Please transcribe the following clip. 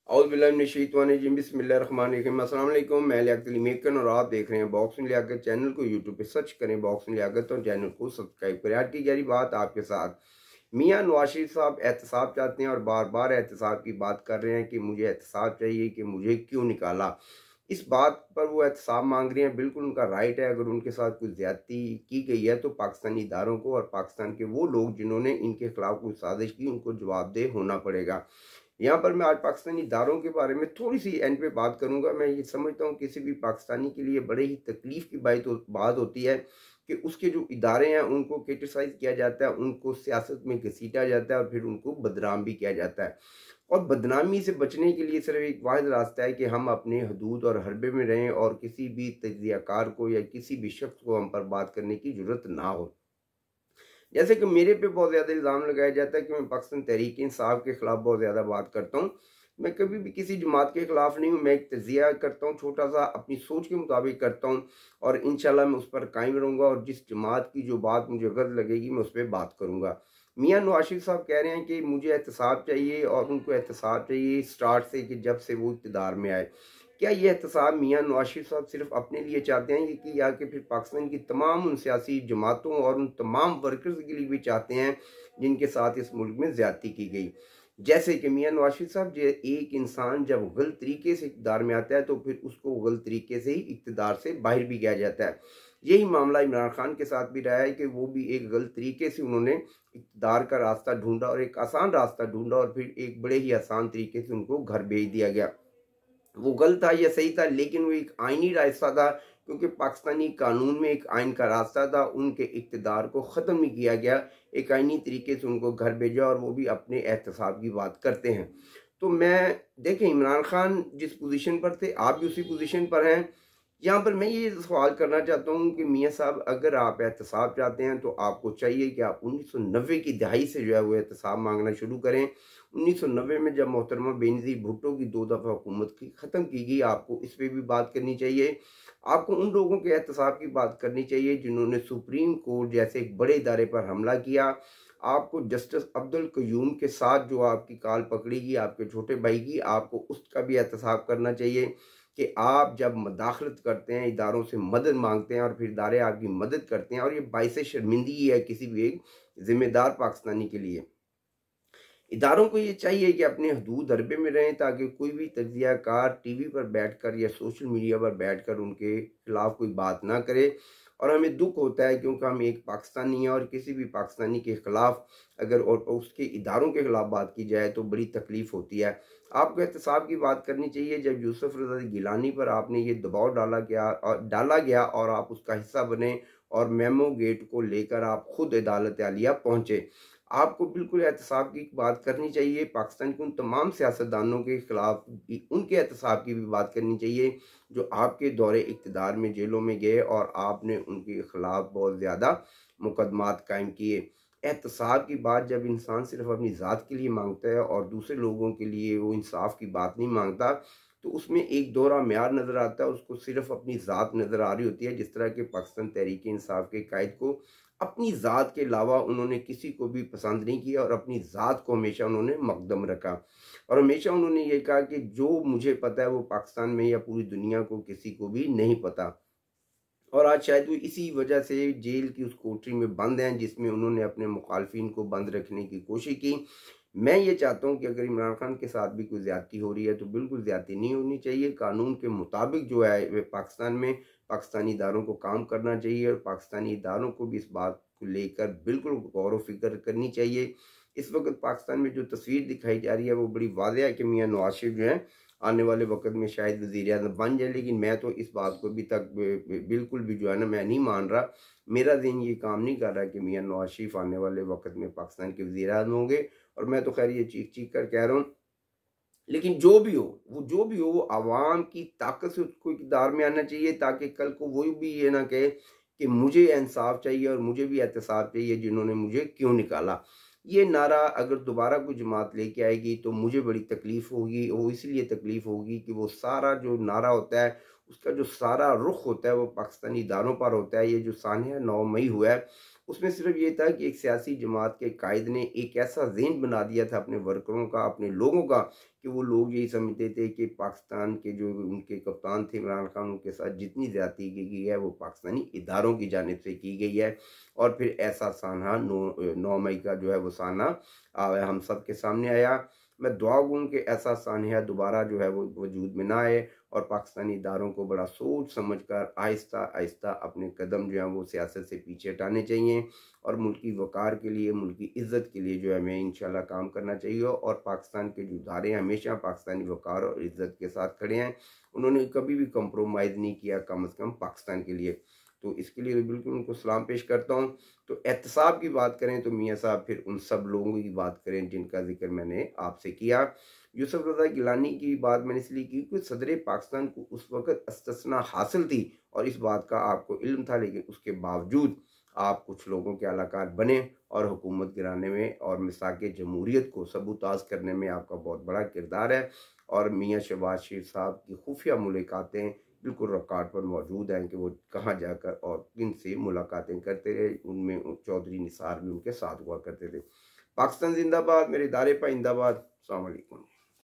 औज़ुबिल्लाहि बिस्मिल्लाहिर्रहमानिर्रहीम। अस्सलाम वालेकुम। मैं लियाकत अली मेकन और आप देख रहे हैं बॉक्सिंग लियाकत। चैनल को यूट्यूब पे सर्च करें बॉक्सिंग लियाकत और चैनल को सब्सक्राइब करें। आज की गहरी बात आपके साथ, मियां नवाज शरीफ साहब एहतसाब चाहते हैं और बार बार एहतसाब की बात कर रहे हैं कि मुझे एहतसाब चाहिए, कि मुझे क्यों निकाला। इस बात पर वो एहतसाब मांग रहे हैं, बिल्कुल उनका राइट है। अगर उनके साथ कोई ज्यादती की गई है तो पाकिस्तानी इदारों को और पाकिस्तान के वो लोग जिन्होंने इनके खिलाफ कोई साजिश की, उनको जवाबदेह होना पड़ेगा। यहाँ पर मैं आज पाकिस्तानी इदारों के बारे में थोड़ी सी एंड पे बात करूंगा। मैं ये समझता हूँ किसी भी पाकिस्तानी के लिए बड़े ही तकलीफ की बात होती है कि उसके जो इदारे हैं उनको क्रिटिसाइज किया जाता है, उनको सियासत में घसीटा जाता है और फिर उनको बदनाम भी किया जाता है। और बदनामी से बचने के लिए सिर्फ एक वाहिद रास्ता है कि हम अपने हदूद और हरबे में रहें और किसी भी तजियाकार को या किसी भी शख्स को हम पर बात करने की जरूरत ना हो। जैसे कि मेरे पे बहुत ज़्यादा इल्ज़ाम लगाया जाता है कि मैं पाकिस्तान तहरीक इंसाफ के ख़िलाफ़ बहुत ज़्यादा बात करता हूँ। मैं कभी भी किसी जमात के ख़िलाफ़ नहीं हूँ। मैं एक तजिया करता हूँ, छोटा सा अपनी सोच के मुताबिक करता हूँ और इंशाल्लाह मैं उस पर कायम रहूँगा और जिस जमात की जो बात मुझे गलत लगेगी मैं उस पर बात करूँगा। मियां नवाज शरीफ साहब कह रहे हैं कि मुझे एहतसाब चाहिए और उनको एहतसाब चाहिए स्टार्ट से, कि जब से वो इक़्तिदार में आए। क्या ये एहतसाब मियां नवाज शरीफ साहब सिर्फ अपने लिए चाहते हैं कि या कि फिर पाकिस्तान की तमाम उन सियासी जमातों और उन तमाम वर्कर्स के लिए भी चाहते हैं जिनके साथ इस मुल्क में ज्यादती की गई। जैसे कि मियां नवाज शरीफ साहब, जो एक इंसान जब गलत तरीके से इक़्तिदार में आता है तो फिर उसको गलत तरीके से ही इक़्तिदार से बाहर भी किया जाता है। यही मामला इमरान खान के साथ भी रहा है कि वो भी एक गलत तरीके से उन्होंने इक़्तिदार का रास्ता ढूंढा और एक आसान रास्ता ढूंढा और फिर एक बड़े ही आसान तरीके से उनको घर भेज दिया गया। वो गलत था या सही था, लेकिन वो एक आईनी रास्ता था, क्योंकि पाकिस्तानी कानून में एक आइन का रास्ता था। उनके इक़्तिदार को ख़त्म नहीं किया गया, एक आईनी तरीके से उनको घर भेजा और वो भी अपने एहतसाब की बात करते हैं। तो मैं देखें, इमरान खान जिस पोजीशन पर थे आप भी उसी पोजीशन पर हैं। यहाँ पर मैं ये सवाल करना चाहता हूँ कि मियाँ साहब, अगर आप एहतसाब चाहते हैं तो आपको चाहिए कि आप 1990 की दहाई से जो है वो एहतसाब मांगना शुरू करें। 1990 में जब मोहतरमा बेनज़ीर भुट्टो की 2 दफ़ा हुकूमत की ख़त्म की गई, आपको इस पर भी बात करनी चाहिए। आपको उन लोगों के एहतसाब की बात करनी चाहिए जिन्होंने सुप्रीम कोर्ट जैसे एक बड़े इदारे पर हमला किया। आपको जस्टिस अब्दुल कयूम के साथ जो आपकी काल पकड़ी गई आपके छोटे भाई की, आपको उसका भी एहतसाब करना चाहिए कि आप जब मदाखलत करते हैं, इदारों से मदद मांगते हैं और फिर इदारे आपकी मदद करते हैं, और ये बाइस शर्मिंदगी है किसी भी एक जिम्मेदार पाकिस्तानी के लिए। इदारों को ये चाहिए कि अपने हदूद हरबे में रहें ताकि कोई भी तजियाकार टीवी पर बैठकर या सोशल मीडिया पर बैठकर उनके खिलाफ कोई बात ना करे। और हमें दुख होता है क्योंकि हम एक पाकिस्तानी हैं और किसी भी पाकिस्तानी के खिलाफ अगर और उसके इदारों के खिलाफ बात की जाए तो बड़ी तकलीफ होती है। आपको एहतसाब की बात करनी चाहिए जब यूसुफ रज़ा गिलानी पर आपने ये दबाव डाला गया और आप उसका हिस्सा बने और मेमो गेट को लेकर आप खुद अदालत आलिया पहुंचे। आपको बिल्कुल एहतसाब की बात करनी चाहिए। पाकिस्तान के उन तमाम सियासतदानों के खिलाफ भी उनके एहतसाब की भी बात करनी चाहिए जो आपके दौरे इक़्तिदार में जेलों में गए और आपने उनके खिलाफ बहुत ज़्यादा मुकदमात कायम किए। एहतसाब की बात जब इंसान सिर्फ अपनी ज़ात के लिए मांगता है और दूसरे लोगों के लिए वो इंसाफ की बात नहीं मांगता, तो उसमें एक दोहरा म्यार नज़र आता है। उसको सिर्फ अपनी ज़ात नज़र आ रही होती है, जिस तरह के पाकिस्तान तहरीक इंसाफ के कायद को अपनी ज़ात के अलावा उन्होंने किसी को भी पसंद नहीं किया और अपनी ज़ात को हमेशा उन्होंने मकदम रखा। और हमेशा उन्होंने ये कहा कि जो मुझे पता है वो पाकिस्तान में या पूरी दुनिया को किसी को भी नहीं पता। और आज शायद वो इसी वजह से जेल की उस कोठरी में बंद हैं जिसमें उन्होंने अपने मुखालफिन को बंद रखने की कोशिश की। मैं ये चाहता हूँ कि अगर इमरान खान के साथ भी कोई ज़्यादती हो रही है तो बिल्कुल ज़्यादती नहीं होनी चाहिए। कानून के मुताबिक जो है वे पाकिस्तान में पाकिस्तानी इदारों को काम करना चाहिए और पाकिस्तानी इदारों को भी इस बात को लेकर बिल्कुल गौर व फिक्र करनी चाहिए। इस वक्त पाकिस्तान में जो तस्वीर दिखाई जा रही है वो बड़ी वाज़ेह है कि मियाँ नवाज शरीफ जो है आने वाले वक्त में शायद वज़ीर-ए-आज़म बन जाए, लेकिन मैं तो इस बात को अभी तक बिल्कुल भी जो है ना मैं नहीं मान रहा। मेरा ज़हन ये काम नहीं कर रहा कि मियाँ नवाज शरीफ आने वाले वक्त में पाकिस्तान के वज़ीर-ए-आज़म होंगे। और मैं तो खैर ये चीख-चीख कर कह रहा हूँ, लेकिन जो भी हो वो आवाम की ताकत से उसको इक़्तिदार में आना चाहिए ताकि कल को वो भी ये ना कहे कि मुझे इंसाफ चाहिए और मुझे भी एहतसाब चाहिए जिन्होंने मुझे क्यों निकाला। ये नारा अगर दोबारा कोई जमात लेके आएगी तो मुझे बड़ी तकलीफ होगी। वो इसलिए तकलीफ होगी कि वो सारा जो नारा होता है उसका जो सारा रुख होता है वो पाकिस्तानी इदारों पर होता है। ये जो सानिया 9 मई हुआ है उसमें सिर्फ ये था कि एक सियासी जमात के कायद ने एक ऐसा ज़हन बना दिया था अपने वर्करों का, अपने लोगों का, कि वो लोग यही समझते थे कि पाकिस्तान के जो उनके कप्तान थे इमरान खान, उनके साथ जितनी ज़्यादती की गई है वो पाकिस्तानी इदारों की जानिब से की गई है। और फिर ऐसा सानहा 9 मई का जो है वो सानहा हम सब के सामने आया। मैं दुआ गूँ कि ऐसा सानहा दोबारा जो है वो वजूद में ना आए, और पाकिस्तानी इदारों को बड़ा सोच समझ कर आहिस्ता आहिस्ता अपने कदम जो हैं वो सियासत से पीछे हटाने चाहिए, और मुल्की वक़ार के लिए, मुल्की इज़्ज़त के लिए जो है हमें इंशाल्लाह काम करना चाहिए। और पाकिस्तान के जो इदारे हमेशा पाकिस्तानी वक़ार और इज़्ज़त के साथ खड़े हैं, उन्होंने कभी भी कंप्रोमाइज़ नहीं किया, कम अज़ कम पाकिस्तान के लिए। तो इसके लिए बिल्कुल उनको सलाम पेश करता हूँ। तो एहतसाब की बात करें तो मियाँ साहब फिर उन सब लोगों की बात करें जिनका ज़िक्र मैंने आपसे किया। यूसुफ रज़ा गिलानी की बात मैंने इसलिए की कि सदर पाकिस्तान को उस वक़्त इस्तिस्ना हासिल थी और इस बात का आपको इल्म था, लेकिन उसके बावजूद आप कुछ लोगों के अलाकार बने और हुकूमत गिराने में और मिसाक़ जमहूरियत को सबूताज़ करने में आपका बहुत बड़ा किरदार है। और मियाँ शहबाज शरीफ साहब की खुफिया मुलाकातें बिल्कुल रिकॉर्ड पर मौजूद हैं कि वो कहाँ जाकर और किन से मुलाकातें करते रहे। उनमें चौधरी निसार भी उनके साथ हुआ करते थे। पाकिस्तान जिंदाबाद, मेरे इदारे पर जिंदाबाद। अस्सलाम वालेकुम।